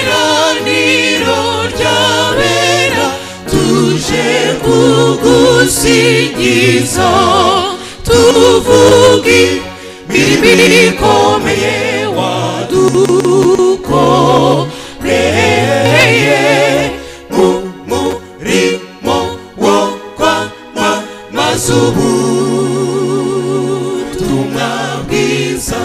iteraniro ry'abera tuje kugusingiza tuvuge imirimo ikomeye wadukoreye mu murimo wo kwamamaza ubutumwa bwiza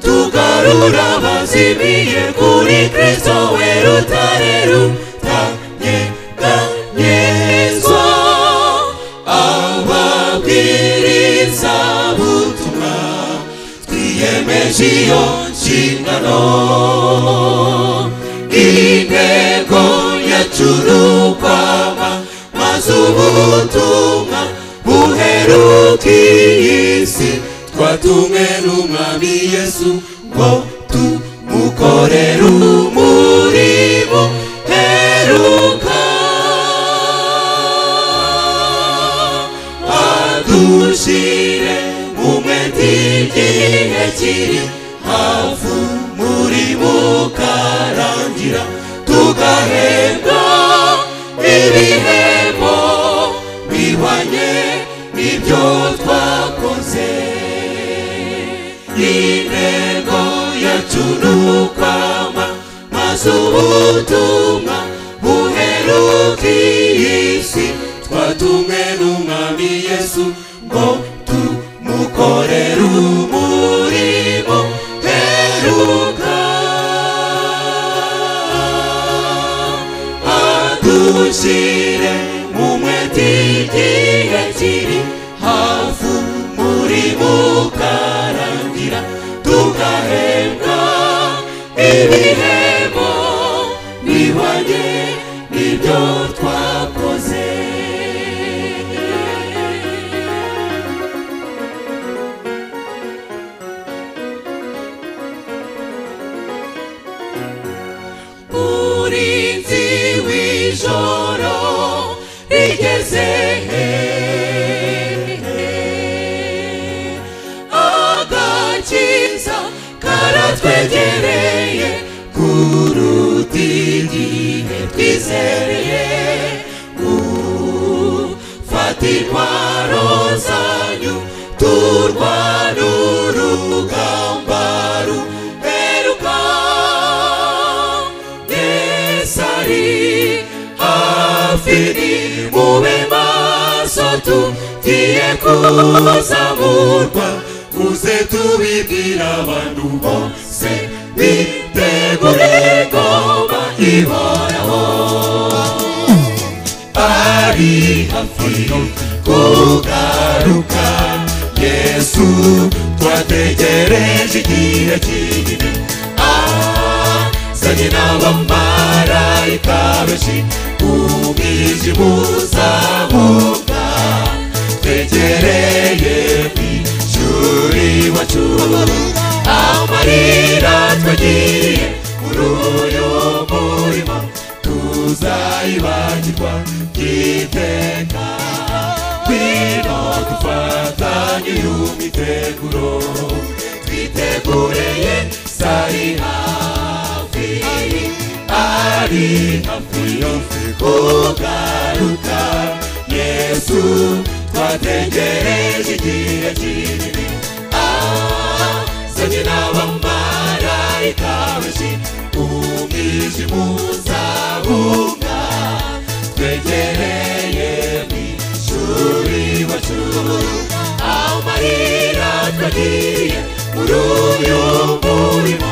tugarura abazimiye kuri Kristo we rutare rutanyeganyezwa ababwiriza butumwa twiyemeje iyo nshingano intego yacu n'ukwamamaza ubutumwa buheruka iyi si twatumwe n'umwami Yesu ngo tumukorere umurimo heruka adushire mu mwete igihe kiri hafi umurimo ukarangira tugahembwa ibihembo bihwanye n'ibyo twakoze intego yacu n'ukwamamaza ubutumwa buheruka iyi si twatumwe n'umwami Yesu ngo tumukorere umurimo heruka adushire mu mwete igihe kiri hafi umurimo ukarangira tugahembwa ibihembo bihwanye n'ibyo twakoze umurinzi w'ijoro rigeze agakiza karatwegereye kuruta igihe twizereye ufata intwaro zanyu turwana urugamba ruheruka Yesu ari hafi nimube maso tugiye kuzamurwa muze tubibwira abantu bose bitegure ingoma ihoraho ari hafi kugaruka Yesu twategereje igihe kinini azanye n'abamarayika benshi umwijima uzahunga twegereye mw'ijuru iwacu amarira twagiye muri uyu murimo tuzayibagirwa by'iteka ngwino dufatanye uyu miteguro twitegureye sari hafi ari hafi kugaruka Yesu twategereje igihe kinini azanye n'abamarayika benshi umwijima uzahunga twegereye mw'ijuru iwacu amarira twagiye muri uyu murimo